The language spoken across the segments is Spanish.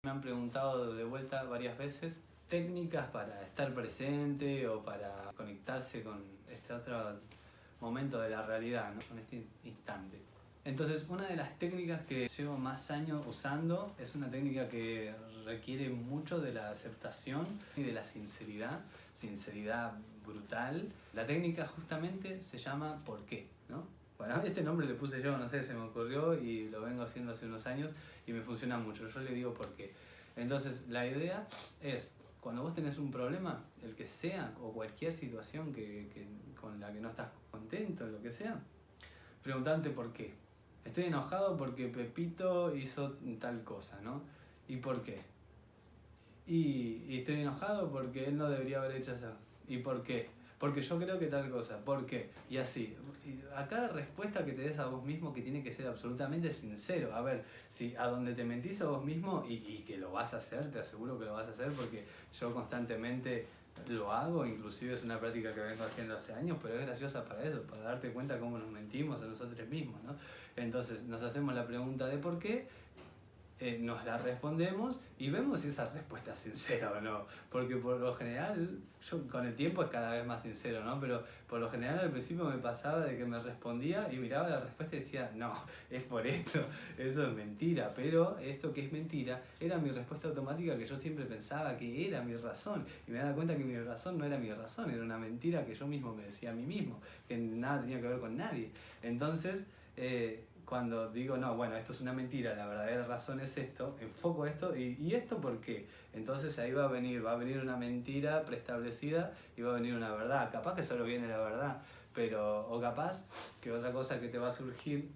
Me han preguntado de vuelta varias veces técnicas para estar presente o para conectarse con este otro momento de la realidad, ¿no? Con este instante. Entonces, una de las técnicas que llevo más años usando es una técnica que requiere mucho de la aceptación y de la sinceridad brutal. La técnica justamente se llama ¿por qué?, ¿no? Bueno, este nombre le puse yo, no sé, se me ocurrió y lo vengo haciendo hace unos años y me funciona mucho. Yo le digo por qué. Entonces, la idea es, cuando vos tenés un problema, el que sea, o cualquier situación con la que no estás contento, lo que sea, preguntarte por qué. Estoy enojado porque Pepito hizo tal cosa, ¿no? ¿Y por qué? Y estoy enojado porque él no debería haber hecho eso. ¿Y por qué? Porque yo creo que tal cosa. ¿Por qué? Y así. Y a cada respuesta que te des a vos mismo, que tiene que ser absolutamente sincero. A ver, si a donde te mentís a vos mismo y que lo vas a hacer, te aseguro que lo vas a hacer porque yo constantemente lo hago, inclusive es una práctica que vengo haciendo hace años, pero es graciosa para eso, para darte cuenta cómo nos mentimos a nosotros mismos, ¿no? Entonces nos hacemos la pregunta de por qué, nos la respondemos y vemos si esa respuesta es sincera o no, porque por lo general, yo con el tiempo es cada vez más sincero, ¿no? Pero por lo general al principio me pasaba de que me respondía y miraba la respuesta y decía, no, es por esto, eso es mentira, pero esto que es mentira era mi respuesta automática que yo siempre pensaba que era mi razón y me daba cuenta que mi razón no era mi razón, era una mentira que yo mismo me decía a mí mismo, que nada tenía que ver con nadie. Entonces, cuando digo, no, bueno, esto es una mentira, la verdadera razón es esto, enfoco esto, ¿y esto por qué? Entonces ahí va a venir una mentira preestablecida y va a venir una verdad. Capaz que solo viene la verdad, pero, o capaz que otra cosa que te va a surgir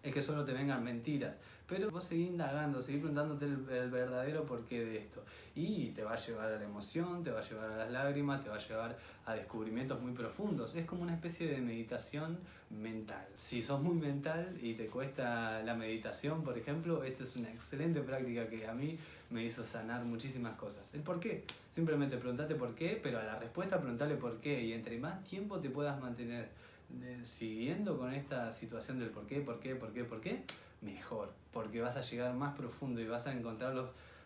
es que solo te vengan mentiras. Pero vos seguís indagando, seguís preguntándote el verdadero porqué de esto. Y te va a llevar a la emoción, te va a llevar a las lágrimas, te va a llevar a descubrimientos muy profundos. Es como una especie de meditación mental. Si sos muy mental y te cuesta la meditación, por ejemplo, esta es una excelente práctica que a mí me hizo sanar muchísimas cosas. ¿El por qué? Simplemente preguntate por qué, pero a la respuesta preguntale por qué. Y entre más tiempo te puedas mantener siguiendo con esta situación del por qué, mejor, porque vas a llegar más profundo y vas a encontrar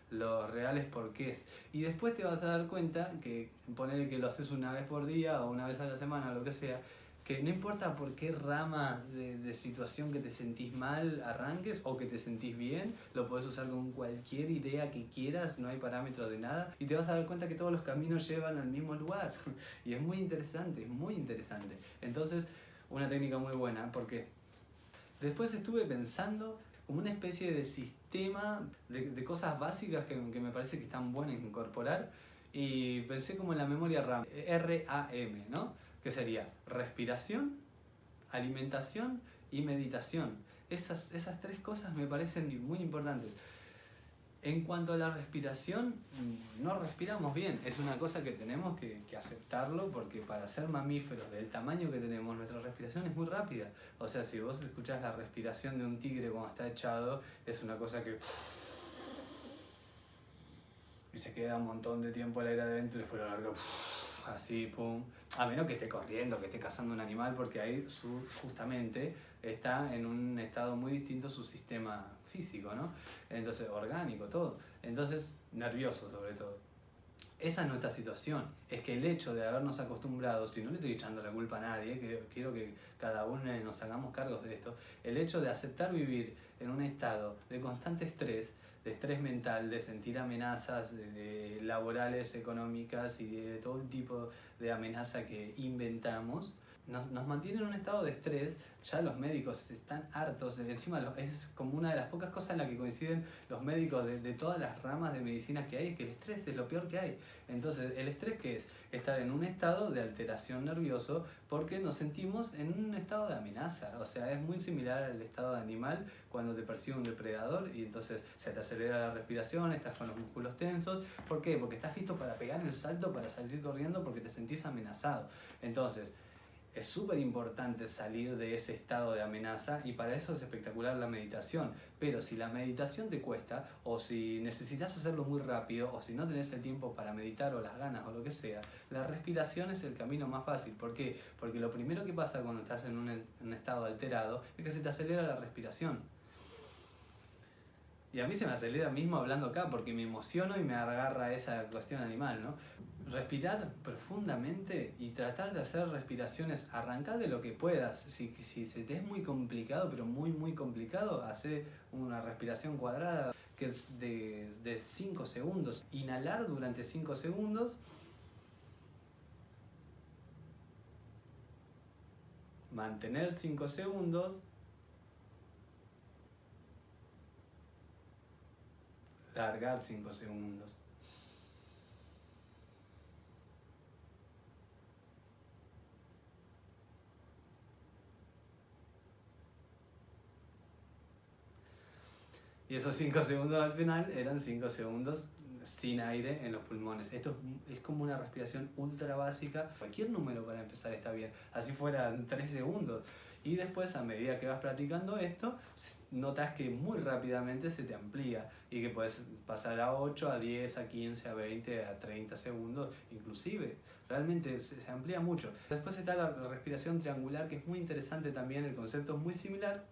los reales porqués. Y después te vas a dar cuenta que ponerle que lo haces una vez por día o una vez a la semana o lo que sea, que no importa por qué rama de situación que te sentís mal arranques o que te sentís bien, lo podés usar con cualquier idea que quieras, no hay parámetros de nada, y te vas a dar cuenta que todos los caminos llevan al mismo lugar. Y es muy interesante, es muy interesante. Entonces, una técnica muy buena, porque después estuve pensando como una especie de sistema de cosas básicas que me parece que están buenas incorporar, y pensé como en la memoria RAM, RAM, ¿no? Que sería respiración, alimentación y meditación. Esas tres cosas me parecen muy importantes. En cuanto a la respiración, no respiramos bien. Es una cosa que tenemos que aceptarlo, porque para ser mamíferos del tamaño que tenemos, nuestra respiración es muy rápida. O sea, si vos escuchás la respiración de un tigre cuando está echado, es una cosa que... y se queda un montón de tiempo al aire adentro y después lo larga... así, pum. A menos que esté corriendo, que esté cazando un animal, porque ahí justamente está en un estado muy distinto su sistema físico, ¿no? Entonces, orgánico, todo. Entonces, nervioso sobre todo. Esa es nuestra situación. Es que el hecho de habernos acostumbrado, si no le estoy echando la culpa a nadie, que quiero que cada uno nos hagamos cargos de esto, el hecho de aceptar vivir en un estado de constante estrés, de estrés mental, de sentir amenazas de laborales, económicas y de todo el tipo de amenaza que inventamos, nos mantiene en un estado de estrés. Ya los médicos están hartos, encima es como una de las pocas cosas en las que coinciden los médicos de todas las ramas de medicina que hay, es que el estrés es lo peor que hay. Entonces, ¿el estrés qué es? Estar en un estado de alteración nervioso porque nos sentimos en un estado de amenaza. O sea, es muy similar al estado animal cuando te persigue un depredador y entonces se te acelera la respiración, estás con los músculos tensos. ¿Por qué? Porque estás listo para pegar el salto, para salir corriendo porque te sentís amenazado. Entonces, es súper importante salir de ese estado de amenaza, y para eso es espectacular la meditación. Pero si la meditación te cuesta, o si necesitas hacerlo muy rápido, o si no tenés el tiempo para meditar o las ganas o lo que sea, la respiración es el camino más fácil. ¿Por qué? Porque lo primero que pasa cuando estás en un estado alterado es que se te acelera la respiración. Y a mí se me acelera mismo hablando acá porque me emociono y me agarra esa cuestión animal, ¿no? Respirar profundamente y tratar de hacer respiraciones, arrancar de lo que puedas. Si se te es muy complicado, pero muy complicado, hacer una respiración cuadrada que es de 5 segundos. Inhalar durante 5 segundos. Mantener 5 segundos. Largar 5 segundos. Y esos 5 segundos al final eran 5 segundos sin aire en los pulmones. Esto es como una respiración ultra básica. Cualquier número para empezar está bien. Así fueran 3 segundos. Y después, a medida que vas practicando esto, notas que muy rápidamente se te amplía y que puedes pasar a 8, a 10, a 15, a 20, a 30 segundos, inclusive. Realmente se amplía mucho. Después está la respiración triangular, que es muy interesante también. El concepto es muy similar.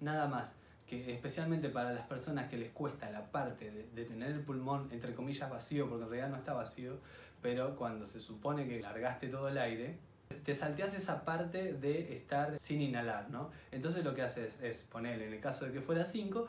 Nada más que especialmente para las personas que les cuesta la parte de tener el pulmón entre comillas vacío, porque en realidad no está vacío, pero cuando se supone que largaste todo el aire, te salteas esa parte de estar sin inhalar, ¿no? Entonces lo que haces es ponerle, en el caso de que fuera 5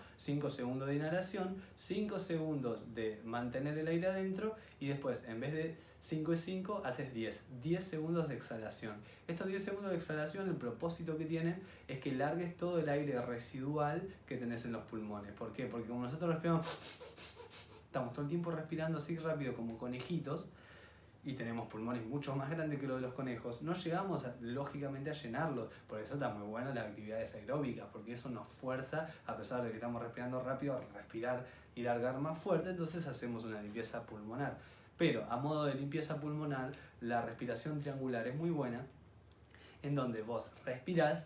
segundos de inhalación, 5 segundos de mantener el aire adentro y después en vez de 5 y 5 haces 10 segundos de exhalación. Estos 10 segundos de exhalación, el propósito que tienen es que largues todo el aire residual que tenés en los pulmones. ¿Por qué? Porque como nosotros respiramos, estamos todo el tiempo respirando así rápido como conejitos, y tenemos pulmones mucho más grandes que los de los conejos, no llegamos lógicamente a llenarlos. Por eso está muy buena las actividades aeróbicas, porque eso nos fuerza, a pesar de que estamos respirando rápido, a respirar y largar más fuerte. Entonces hacemos una limpieza pulmonar. Pero a modo de limpieza pulmonar, la respiración triangular es muy buena, en donde vos respirás,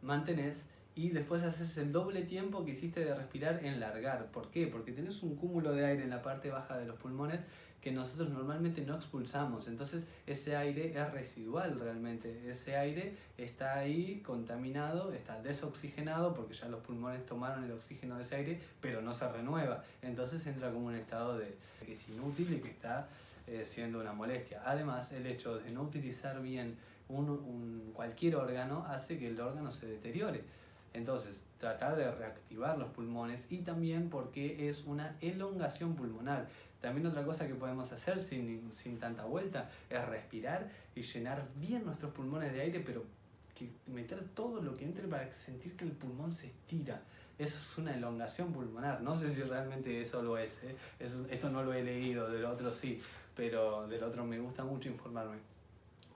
mantenés y después haces el doble tiempo que hiciste de respirar en largar. ¿Por qué? Porque tenés un cúmulo de aire en la parte baja de los pulmones que nosotros normalmente no expulsamos. Entonces ese aire es residual realmente. Ese aire está ahí contaminado, está desoxigenado porque ya los pulmones tomaron el oxígeno de ese aire, pero no se renueva. Entonces entra como un estado de que es inútil y que está siendo una molestia. Además, el hecho de no utilizar bien cualquier órgano hace que el órgano se deteriore. Entonces, tratar de reactivar los pulmones y también porque es una elongación pulmonar. También otra cosa que podemos hacer sin tanta vuelta es respirar y llenar bien nuestros pulmones de aire, pero meter todo lo que entre para sentir que el pulmón se estira. Eso es una elongación pulmonar. No sé si realmente eso lo es, ¿eh? Esto no lo he leído, del otro sí, pero del otro me gusta mucho informarme.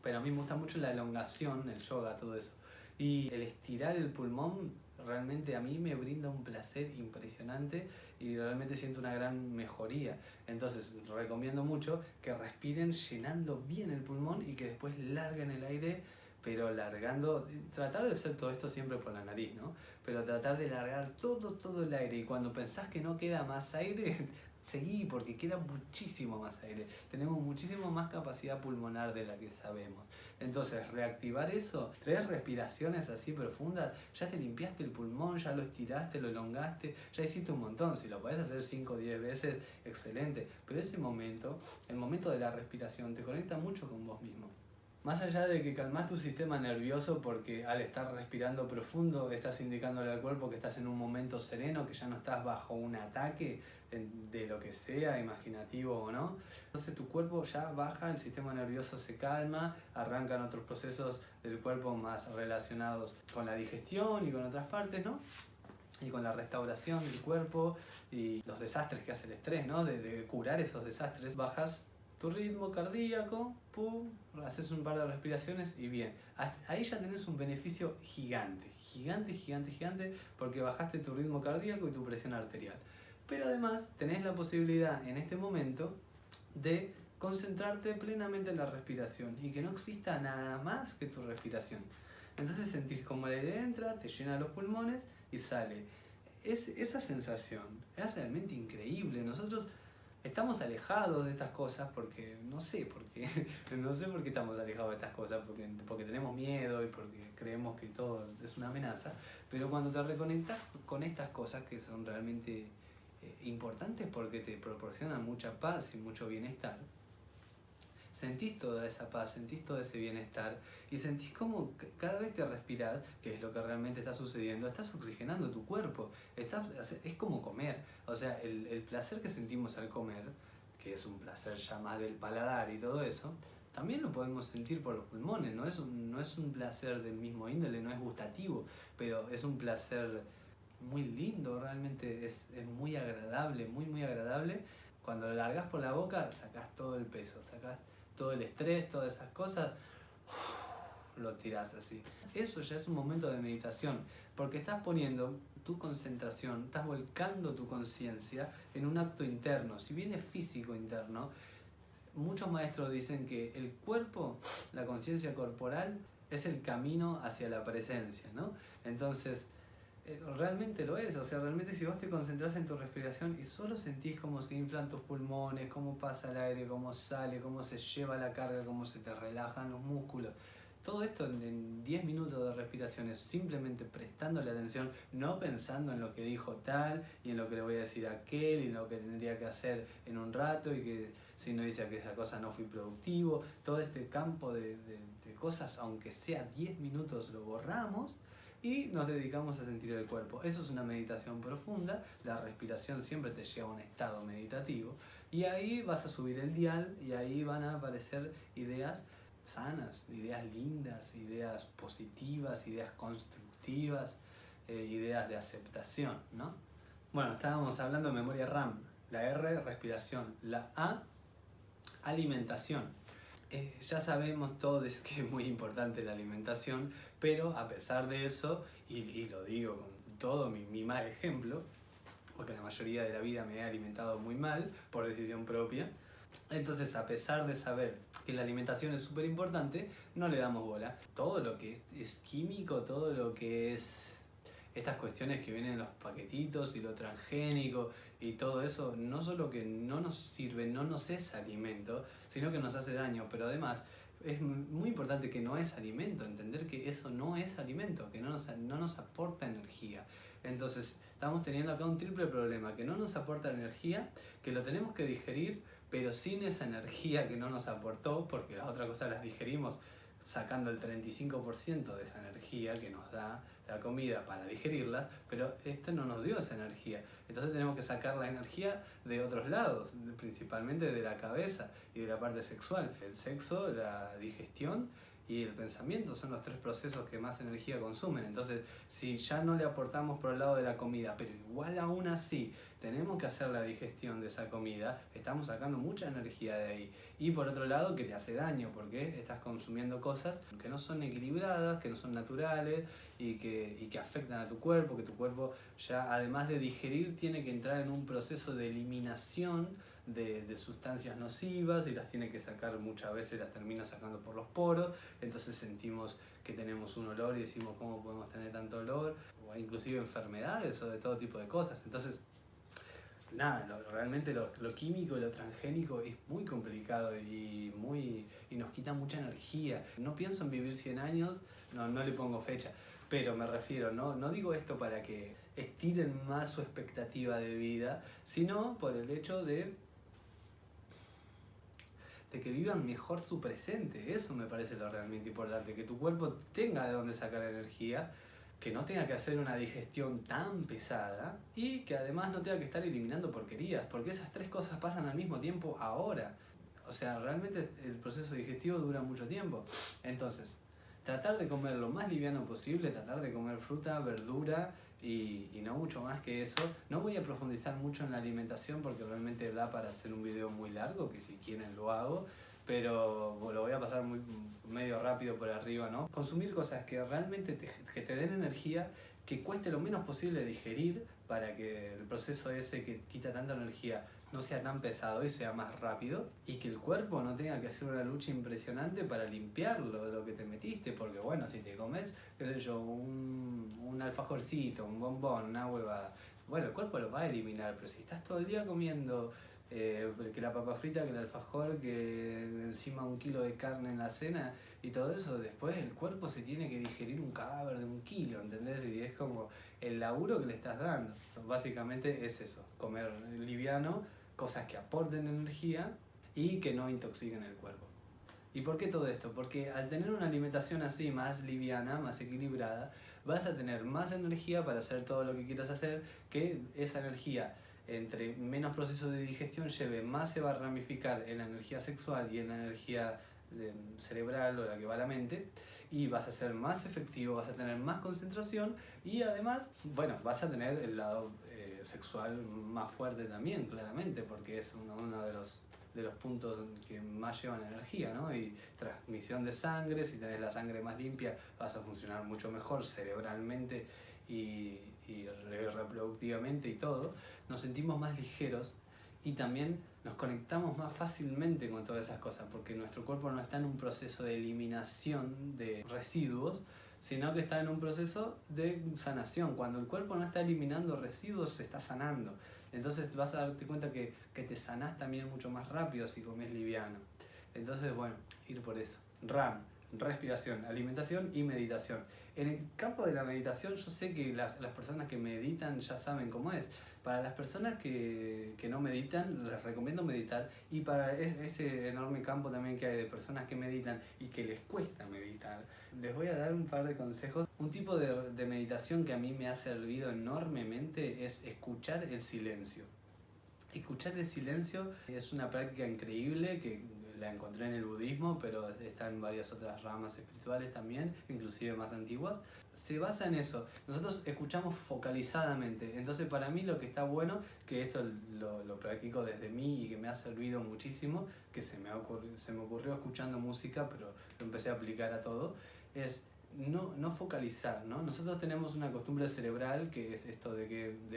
Pero a mí me gusta mucho la elongación, el yoga, todo eso. Y el estirar el pulmón realmente a mí me brinda un placer impresionante y realmente siento una gran mejoría. Entonces recomiendo mucho que respiren llenando bien el pulmón y que después larguen el aire, pero largando, tratar de hacer todo esto siempre por la nariz, ¿no? Pero tratar de largar todo el aire, y cuando pensás que no queda más aire, seguí, porque queda muchísimo más aire. Tenemos muchísimo más capacidad pulmonar de la que sabemos. Entonces, reactivar eso, 3 respiraciones así profundas, ya te limpiaste el pulmón, ya lo estiraste, lo elongaste, ya hiciste un montón. Si lo podés hacer 5 o 10 veces, excelente. Pero ese momento, el momento de la respiración, te conecta mucho con vos mismo. Más allá de que calmás tu sistema nervioso porque al estar respirando profundo estás indicándole al cuerpo que estás en un momento sereno, que ya no estás bajo un ataque de lo que sea, imaginativo o no. Entonces tu cuerpo ya baja, el sistema nervioso se calma, arrancan otros procesos del cuerpo más relacionados con la digestión y con otras partes, ¿no? Y con la restauración del cuerpo y los desastres que hace el estrés, ¿no? De curar esos desastres. Bajas tu ritmo cardíaco, pum, haces un par de respiraciones y bien. Ahí ya tenés un beneficio gigante, porque bajaste tu ritmo cardíaco y tu presión arterial. Pero además tenés la posibilidad en este momento de concentrarte plenamente en la respiración y que no exista nada más que tu respiración. Entonces sentís como el aire entra, te llena los pulmones y sale. Esa sensación es realmente increíble. Nosotros estamos alejados de estas cosas porque no sé por qué, no sé por qué estamos alejados de estas cosas, porque tenemos miedo y porque creemos que todo es una amenaza, pero cuando te reconectas con estas cosas que son realmente importantes porque te proporcionan mucha paz y mucho bienestar, sentís toda esa paz, sentís todo ese bienestar y sentís como cada vez que respirás, que es lo que realmente está sucediendo, estás oxigenando tu cuerpo. Es como comer. O sea, el placer que sentimos al comer, que es un placer ya más del paladar y todo eso, también lo podemos sentir por los pulmones. No es un placer del mismo índole, no es gustativo, pero es un placer muy lindo, realmente es muy agradable, muy agradable. Cuando lo largas por la boca, sacás todo el peso, sacás todo el estrés, todas esas cosas, lo tirás así. Eso ya es un momento de meditación, porque estás poniendo tu concentración, estás volcando tu conciencia en un acto interno. Si bien es físico interno, muchos maestros dicen que el cuerpo, la conciencia corporal, es el camino hacia la presencia, ¿no? Entonces, realmente lo es, o sea, realmente si vos te concentras en tu respiración y solo sentís cómo se inflan tus pulmones, cómo pasa el aire, cómo sale, cómo se lleva la carga, cómo se te relajan los músculos, todo esto en 10 minutos de respiración es simplemente prestándole atención, no pensando en lo que dijo tal y en lo que le voy a decir a aquel y en lo que tendría que hacer en un rato y que si no dice que esa cosa no fui productivo, todo este campo de cosas, aunque sea 10 minutos lo borramos y nos dedicamos a sentir el cuerpo. Eso es una meditación profunda, la respiración siempre te lleva a un estado meditativo y ahí vas a subir el dial y ahí van a aparecer ideas sanas, ideas lindas, ideas positivas, ideas constructivas, ideas de aceptación, ¿no? Bueno, estábamos hablando de memoria RAM, la R, respiración, la A, alimentación. Ya sabemos todos que es muy importante la alimentación, pero a pesar de eso, y lo digo con todo mi mal ejemplo, porque la mayoría de la vida me he alimentado muy mal por decisión propia, entonces a pesar de saber que la alimentación es súper importante, no le damos bola. Todo lo que es químico, todo lo que es estas cuestiones que vienen en los paquetitos y lo transgénico y todo eso, no solo que no nos sirve, no nos es alimento, sino que nos hace daño, pero además es muy importante que no es alimento, entender que eso no es alimento, que no nos aporta energía. Entonces estamos teniendo acá un triple problema, que no nos aporta energía, que lo tenemos que digerir, pero sin esa energía que no nos aportó, porque las otras cosas las digerimos sacando el 35% de esa energía que nos da la comida para digerirla, pero esto no nos dio esa energía. Entonces tenemos que sacar la energía de otros lados, principalmente de la cabeza y de la parte sexual. El sexo, la digestión y el pensamiento son los tres procesos que más energía consumen. Entonces, si ya no le aportamos por el lado de la comida, pero igual aún así tenemos que hacer la digestión de esa comida, estamos sacando mucha energía de ahí. Y por otro lado, que te hace daño, porque estás consumiendo cosas que no son equilibradas, que no son naturales y que afectan a tu cuerpo, que tu cuerpo ya además de digerir tiene que entrar en un proceso de eliminación de sustancias nocivas y las tiene que sacar, muchas veces las termina sacando por los poros, entonces sentimos que tenemos un olor y decimos cómo podemos tener tanto olor, o inclusive enfermedades o de todo tipo de cosas. Entonces, nada, realmente lo químico y lo transgénico es muy complicado y nos quita mucha energía. No pienso en vivir 100 años, no le pongo fecha, pero me refiero, no digo esto para que estiren más su expectativa de vida, sino por el hecho de que vivan mejor su presente. Eso me parece lo realmente importante, que tu cuerpo tenga de dónde sacar energía, que no tenga que hacer una digestión tan pesada y que además no tenga que estar eliminando porquerías, porque esas tres cosas pasan al mismo tiempo ahora. O sea, realmente el proceso digestivo dura mucho tiempo. Entonces, tratar de comer lo más liviano posible, tratar de comer fruta, verdura y no mucho más que eso. No voy a profundizar mucho en la alimentación porque realmente da para hacer un video muy largo, que si quieren lo hago, pero lo voy a pasar medio rápido por arriba, ¿no? Consumir cosas que realmente que te den energía, que cueste lo menos posible digerir para que el proceso ese que quita tanta energía no sea tan pesado y sea más rápido, y que el cuerpo no tenga que hacer una lucha impresionante para limpiarlo de lo que te metiste, porque bueno, si te comes, qué sé yo, un alfajorcito, un bombón, una huevada, bueno, el cuerpo lo va a eliminar, pero si estás todo el día comiendo que la papa frita, que el alfajor, que encima 1 kilo de carne en la cena y todo eso, después el cuerpo se tiene que digerir un cadáver de 1 kilo, ¿entendés? Y es como el laburo que le estás dando. Básicamente es eso, comer liviano, cosas que aporten energía y que no intoxiquen el cuerpo. ¿Y por qué todo esto? Porque al tener una alimentación así, más liviana, más equilibrada, vas a tener más energía para hacer todo lo que quieras hacer, que esa energía, entre menos proceso de digestión lleve, más se va a ramificar en la energía sexual y en la energía cerebral o la que va a la mente, y vas a ser más efectivo, vas a tener más concentración y además, bueno, vas a tener el lado sexual más fuerte también, claramente, porque es uno de los puntos que más llevan energía, ¿no? Y transmisión de sangre, si tenés la sangre más limpia vas a funcionar mucho mejor cerebralmente y reproductivamente y todo. Nos sentimos más ligeros y también nos conectamos más fácilmente con todas esas cosas, porque nuestro cuerpo no está en un proceso de eliminación de residuos, sino que está en un proceso de sanación. Cuando el cuerpo no está eliminando residuos, se está sanando. Entonces vas a darte cuenta que te sanás también mucho más rápido si comes liviano. Entonces, bueno, ir por eso. RAM, respiración, alimentación y meditación. En el campo de la meditación, yo sé que las personas que meditan ya saben cómo es. Para las personas que no meditan, les recomiendo meditar. Y para ese enorme campo también que hay de personas que meditan y que les cuesta meditar, les voy a dar un par de consejos. Un tipo de meditación que a mí me ha servido enormemente es escuchar el silencio. Escuchar el silencio es una práctica increíble que la encontré en el budismo, pero está en varias otras ramas espirituales también, inclusive más antiguas. Se basa en eso. Nosotros escuchamos focalizadamente. Entonces, para mí lo que está bueno, que esto lo practico desde mí y que me ha servido muchísimo, que se me ocurrió escuchando música, pero lo empecé a aplicar a todo, es no focalizar, ¿no? Nosotros tenemos una costumbre cerebral que es esto de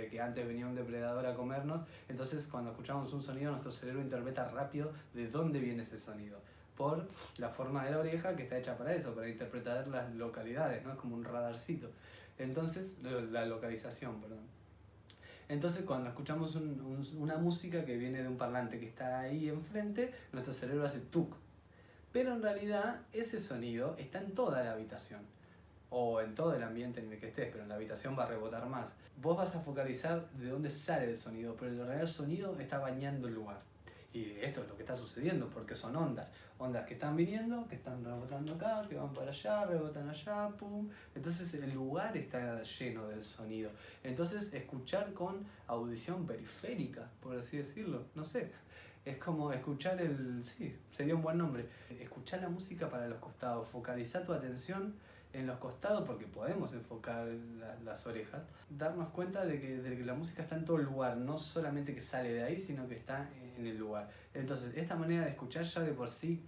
que antes venía un depredador a comernos, entonces cuando escuchamos un sonido nuestro cerebro interpreta rápido de dónde viene ese sonido, por la forma de la oreja que está hecha para eso, para interpretar las localidades, ¿no? Es como un radarcito. Entonces, la localización, perdón. Entonces cuando escuchamos una música que viene de un parlante que está ahí enfrente, nuestro cerebro hace tuk. Pero en realidad ese sonido está en toda la habitación o en todo el ambiente en el que estés, pero en la habitación va a rebotar más. Vos vas a focalizar de dónde sale el sonido, pero en realidad el sonido está bañando el lugar. Y esto es lo que está sucediendo, porque son ondas. Ondas que están viniendo, que están rebotando acá, que van para allá, rebotan allá, pum. Entonces el lugar está lleno del sonido. Entonces escuchar con audición periférica, por así decirlo, no sé. Es como escuchar sí, sería un buen nombre. Escuchar la música para los costados, focalizar tu atención en los costados, porque podemos enfocar las orejas, darnos cuenta de que la música está en todo el lugar, no solamente que sale de ahí, sino que está en el lugar. Entonces, esta manera de escuchar ya de por sí,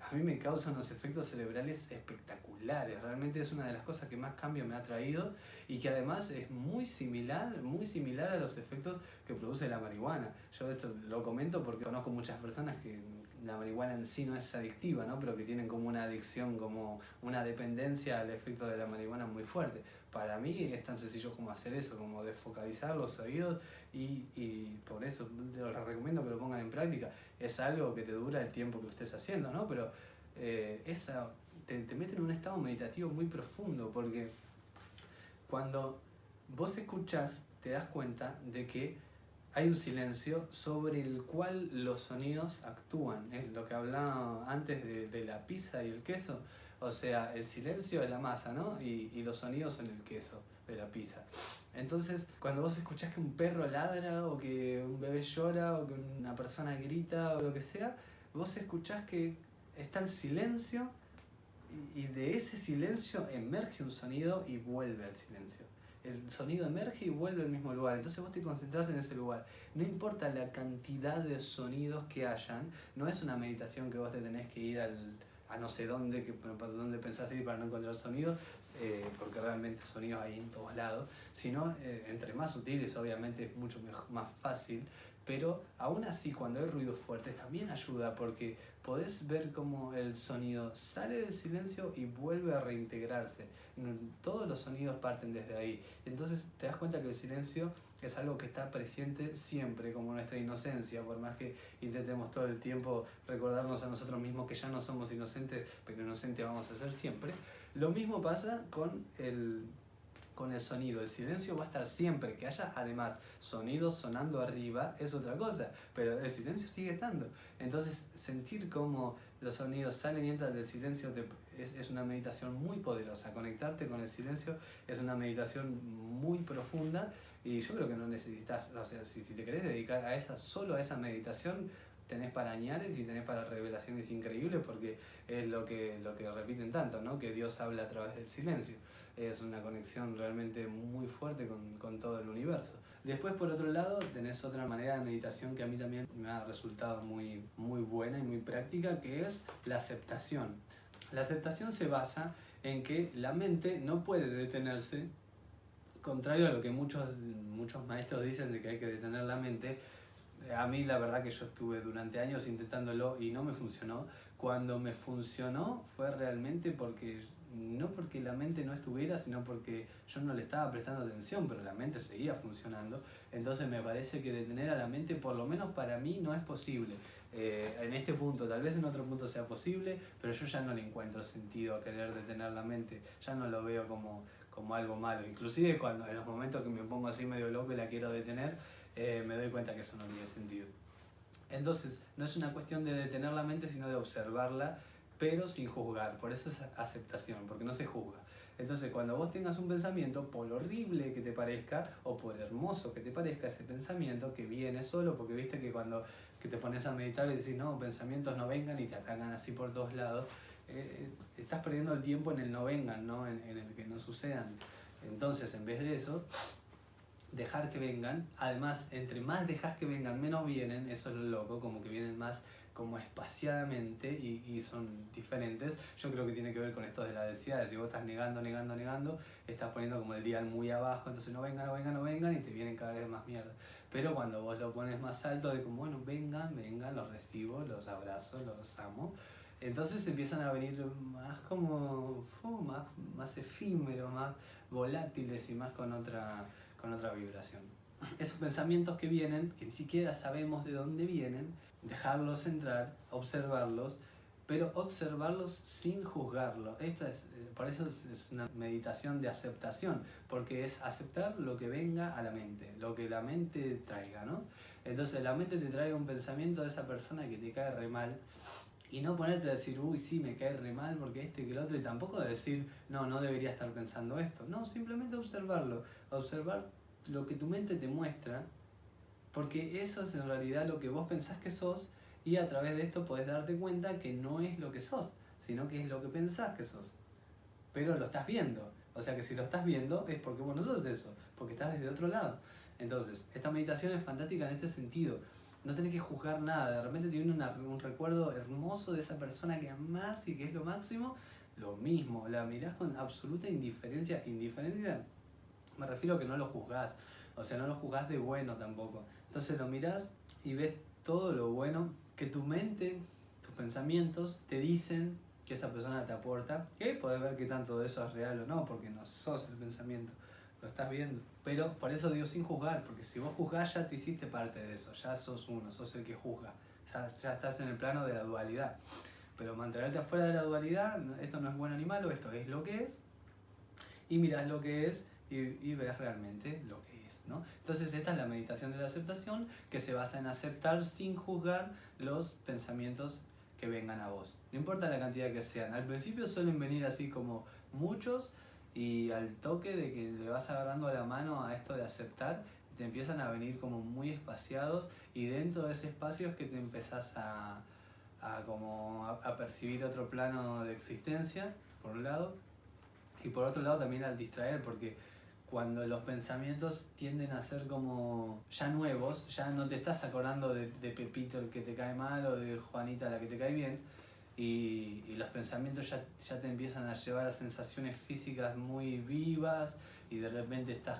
a mí me causa unos efectos cerebrales espectaculares. Realmente es una de las cosas que más cambio me ha traído y que además es muy similar a los efectos que produce la marihuana. Yo esto lo comento porque conozco muchas personas que la marihuana en sí no es adictiva, ¿no? Pero que tienen como una adicción, como una dependencia al efecto de la marihuana muy fuerte. Para mí es tan sencillo como hacer eso, como desfocalizar los oídos y por eso les recomiendo que lo pongan en práctica. Es algo que te dura el tiempo que lo estés haciendo, ¿no? Pero te mete en un estado meditativo muy profundo, porque cuando vos escuchás te das cuenta de que hay un silencio sobre el cual los sonidos actúan. Es lo que hablaba antes de la pizza y el queso. O sea, el silencio es la masa, ¿no? Y los sonidos son el queso de la pizza. Entonces, cuando vos escuchás que un perro ladra, o que un bebé llora, o que una persona grita, o lo que sea, vos escuchás que está el silencio y de ese silencio emerge un sonido y vuelve al silencio. El sonido emerge y vuelve al mismo lugar. Entonces vos te concentrás en ese lugar. No importa la cantidad de sonidos que hayan, no es una meditación que vos te tenés que ir a no sé dónde, para dónde pensás ir para no encontrar sonidos, porque realmente sonidos hay en todos lados, sino entre más sutiles obviamente es mucho más fácil, Pero aún así, cuando hay ruidos fuertes, también ayuda porque podés ver cómo el sonido sale del silencio y vuelve a reintegrarse. Todos los sonidos parten desde ahí. Entonces te das cuenta que el silencio es algo que está presente siempre, como nuestra inocencia, por más que intentemos todo el tiempo recordarnos a nosotros mismos que ya no somos inocentes, pero inocentes vamos a ser siempre. Lo mismo pasa con el sonido. El silencio va a estar siempre. Que haya además sonidos sonando arriba es otra cosa, pero el silencio sigue estando. Entonces sentir cómo los sonidos salen y entran del silencio es una meditación muy poderosa. Conectarte con el silencio es una meditación muy profunda y yo creo que no necesitas, o sea, si te querés dedicar a solo a esa meditación, tenés para añares y tenés para revelaciones increíbles, porque es lo que repiten tanto, ¿no? Que Dios habla a través del silencio. Es una conexión realmente muy fuerte con todo el universo. Después, por otro lado, tenés otra manera de meditación que a mí también me ha resultado muy, muy buena y muy práctica, que es la aceptación. La aceptación se basa en que la mente no puede detenerse, contrario a lo que muchos maestros dicen de que hay que detener la mente. A mí la verdad que yo estuve durante años intentándolo y no me funcionó. Cuando me funcionó fue realmente no porque la mente no estuviera, sino porque yo no le estaba prestando atención, pero la mente seguía funcionando. Entonces me parece que detener a la mente, por lo menos para mí, no es posible. En este punto, tal vez en otro punto sea posible, pero yo ya no le encuentro sentido a querer detener la mente. Ya no lo veo como algo malo. Inclusive cuando en los momentos que me pongo así medio loco y la quiero detener, me doy cuenta que eso no tiene sentido. Entonces, no es una cuestión de detener la mente, sino de observarla, pero sin juzgar. Por eso es aceptación, porque no se juzga. Entonces, cuando vos tengas un pensamiento, por horrible que te parezca, o por hermoso que te parezca ese pensamiento, que viene solo, porque viste que cuando te pones a meditar y decís, no, pensamientos no vengan y te atacan así por todos lados, estás perdiendo el tiempo en el no vengan, ¿no? En el que no sucedan. Entonces, en vez de eso, dejar que vengan. Además, entre más dejas que vengan, menos vienen. Eso es lo loco, como que vienen más como espaciadamente y son diferentes. Yo creo que tiene que ver con esto de la densidad. Si vos estás negando, estás poniendo como el dial muy abajo, entonces no vengan y te vienen cada vez más mierda. Pero cuando vos lo pones más alto, de como, bueno, vengan, los recibo, los abrazo, los amo, entonces empiezan a venir más como más efímeros, más volátiles y más con otra vibración. Esos pensamientos que vienen, que ni siquiera sabemos de dónde vienen, dejarlos entrar, observarlos, pero observarlos sin juzgarlos. Por eso es una meditación de aceptación, porque es aceptar lo que venga a la mente, lo que la mente traiga, ¿no? Entonces la mente te trae un pensamiento de esa persona que te cae re mal, y no ponerte a decir, uy, sí, me cae re mal porque que el otro, y tampoco de decir, no debería estar pensando esto. No, simplemente observarlo, observar lo que tu mente te muestra, porque eso es en realidad lo que vos pensás que sos, y a través de esto podés darte cuenta que no es lo que sos, sino que es lo que pensás que sos. Pero lo estás viendo, o sea que si lo estás viendo es porque vos no sos eso, porque estás desde otro lado. Entonces, esta meditación es fantástica en este sentido. No tenés que juzgar nada, de repente tienes un recuerdo hermoso de esa persona que amás y que es lo máximo, lo mismo, la mirás con absoluta indiferencia. Indiferencia me refiero a que no lo juzgás, o sea, no lo juzgás de bueno tampoco. Entonces lo mirás y ves todo lo bueno que tu mente, tus pensamientos te dicen que esa persona te aporta, que podés ver que tanto de eso es real o no, porque no sos el pensamiento, lo estás viendo. Pero por eso digo sin juzgar, porque si vos juzgás ya te hiciste parte de eso, ya sos uno, sos el que juzga, ya estás en el plano de la dualidad. Pero mantenerte afuera de la dualidad, esto no es bueno ni malo, esto es lo que es, y mirás lo que es y ves realmente lo que es, ¿no? Entonces esta es la meditación de la aceptación, que se basa en aceptar sin juzgar los pensamientos que vengan a vos. No importa la cantidad que sean. Al principio suelen venir así como muchos, y al toque de que le vas agarrando la mano a esto de aceptar, te empiezan a venir como muy espaciados, y dentro de ese espacio es que te empezás a percibir otro plano de existencia, por un lado, y por otro lado también al distraer, porque cuando los pensamientos tienden a ser como ya nuevos, ya no te estás acordando de Pepito el que te cae mal o de Juanita la que te cae bien, y los pensamientos ya te empiezan a llevar a sensaciones físicas muy vivas, y de repente estás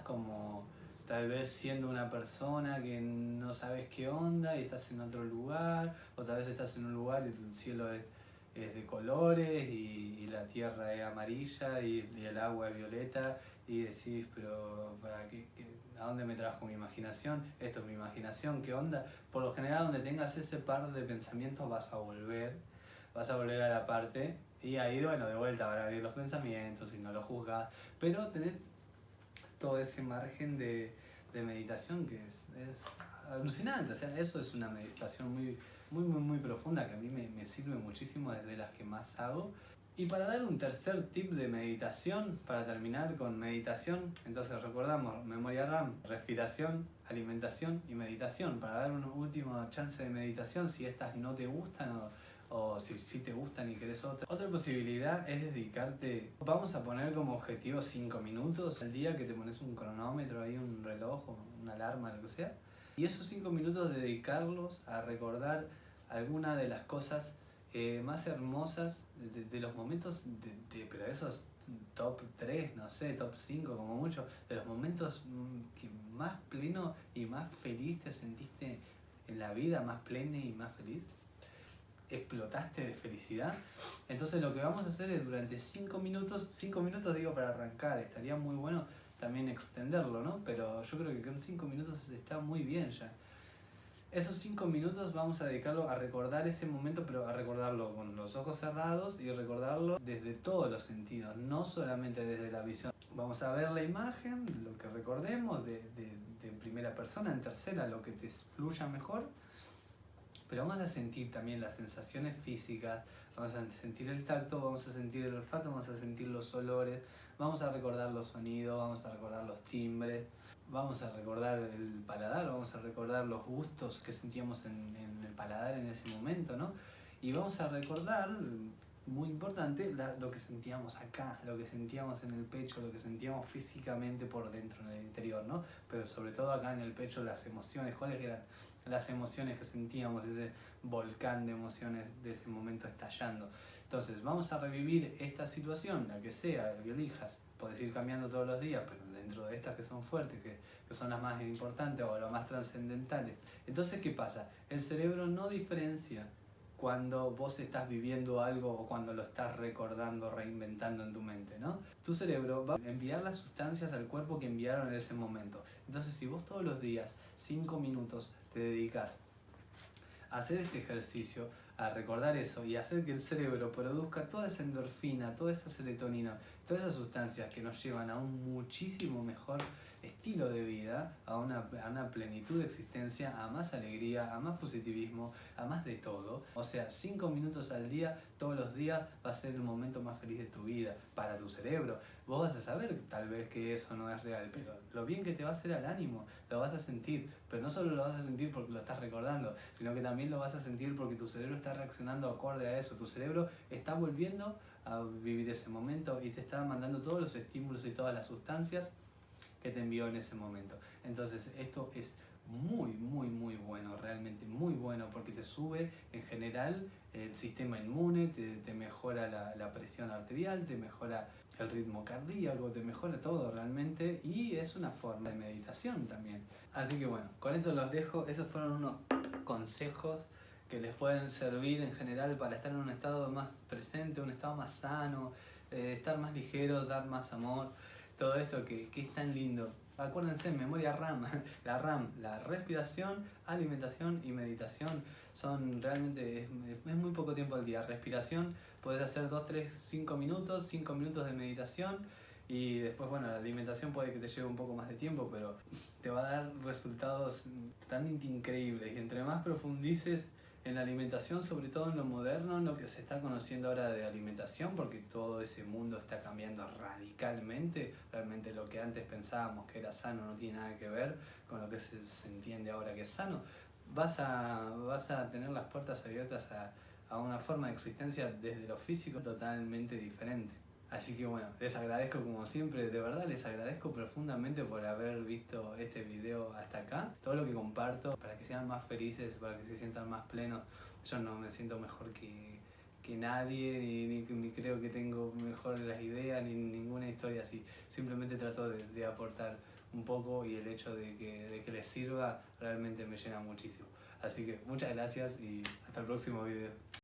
tal vez siendo una persona que no sabes qué onda y estás en otro lugar, o tal vez estás en un lugar y el cielo es de colores y la tierra es amarilla y el agua es violeta y decís, pero ¿para qué, a dónde me trajo mi imaginación? Esto es mi imaginación, ¿qué onda? Por lo general, donde tengas ese par de pensamientos vas a volver a la parte y ahí, bueno, de vuelta van a abrir los pensamientos y no los juzgas, pero tenés todo ese margen de meditación que es alucinante. O sea, eso es una meditación muy profunda que a mí me sirve muchísimo, desde las que más hago. Y para dar un tercer tip de meditación, para terminar con meditación, entonces recordamos memoria RAM, respiración, alimentación y meditación. Para dar una última chance de meditación, si estas no te gustan o si sí te gustan y querés otra. Otra posibilidad es dedicarte, vamos a poner como objetivo 5 minutos al día, que te pones un cronómetro ahí, un reloj o una alarma, lo que sea. Y esos 5 minutos dedicarlos a recordar alguna de las cosas más hermosas de los momentos, pero esos top 3, no sé, top 5 como mucho, de los momentos que más pleno y más feliz te sentiste en la vida, más plena y más feliz, explotaste de felicidad. Entonces lo que vamos a hacer es durante 5 minutos digo para arrancar, estaría muy bueno también extenderlo, ¿no? Pero yo creo que con 5 minutos está muy bien ya. Esos 5 minutos vamos a dedicarlo a recordar ese momento, pero a recordarlo con los ojos cerrados y recordarlo desde todos los sentidos, no solamente desde la visión. Vamos a ver la imagen, lo que recordemos en primera persona, en tercera, lo que te fluya mejor, pero vamos a sentir también las sensaciones físicas, vamos a sentir el tacto, vamos a sentir el olfato, vamos a sentir los olores, vamos a recordar los sonidos, vamos a recordar los timbres. Vamos a recordar el paladar, vamos a recordar los gustos que sentíamos en el paladar en ese momento, ¿no? Y vamos a recordar, muy importante, lo que sentíamos acá, lo que sentíamos en el pecho, lo que sentíamos físicamente por dentro, en el interior, ¿no? Pero sobre todo acá en el pecho, las emociones, ¿cuáles eran las emociones que sentíamos, ese volcán de emociones de ese momento estallando? Entonces, vamos a revivir esta situación, la que sea, la que elijas. Puedes ir cambiando todos los días, pero dentro de estas que son fuertes, que son las más importantes o las más trascendentales. Entonces, ¿qué pasa? El cerebro no diferencia cuando vos estás viviendo algo o cuando lo estás recordando, reinventando en tu mente, ¿no? Tu cerebro va a enviar las sustancias al cuerpo que enviaron en ese momento. Entonces, si vos todos los días, 5 minutos, te dedicas a hacer este ejercicio, a recordar eso y hacer que el cerebro produzca toda esa endorfina, toda esa serotonina, todas esas sustancias que nos llevan a un muchísimo mejor estilo de vida, a una plenitud de existencia, a más alegría, a más positivismo, a más de todo. O sea, 5 minutos al día, todos los días, va a ser el momento más feliz de tu vida, para tu cerebro. Vos vas a saber tal vez que eso no es real, pero lo bien que te va a hacer al ánimo, lo vas a sentir. Pero no solo lo vas a sentir porque lo estás recordando, sino que también lo vas a sentir porque tu cerebro está reaccionando acorde a eso. Tu cerebro está volviendo a vivir ese momento y te está mandando todos los estímulos y todas las sustancias que te envió en ese momento. Entonces esto es muy bueno, realmente muy bueno, porque te sube en general el sistema inmune, te mejora la presión arterial, te mejora el ritmo cardíaco, te mejora todo realmente, y es una forma de meditación también. Así que bueno, con esto los dejo. Esos fueron unos consejos que les pueden servir en general para estar en un estado más presente, un estado más sano, estar más ligeros, dar más amor, todo esto que es tan lindo. Acuérdense, memoria RAM, la respiración, alimentación y meditación son realmente, es muy poco tiempo al día. Respiración, puedes hacer 2, 3, 5 minutos, 5 minutos de meditación, y después, bueno, la alimentación puede que te lleve un poco más de tiempo, pero te va a dar resultados tan increíbles, y entre más profundices en la alimentación, sobre todo en lo moderno, en lo que se está conociendo ahora de alimentación, porque todo ese mundo está cambiando radicalmente. Realmente lo que antes pensábamos que era sano no tiene nada que ver con lo que se entiende ahora que es sano. Vas a tener las puertas abiertas a una forma de existencia desde lo físico totalmente diferente. Así que bueno, les agradezco como siempre, de verdad les agradezco profundamente por haber visto este video hasta acá. Todo lo que comparto para que sean más felices, para que se sientan más plenos. Yo no me siento mejor que nadie, ni creo que tengo mejor las ideas, ni ninguna historia así. Simplemente trato de aportar un poco y el hecho de que les sirva realmente me llena muchísimo. Así que muchas gracias y hasta el próximo video.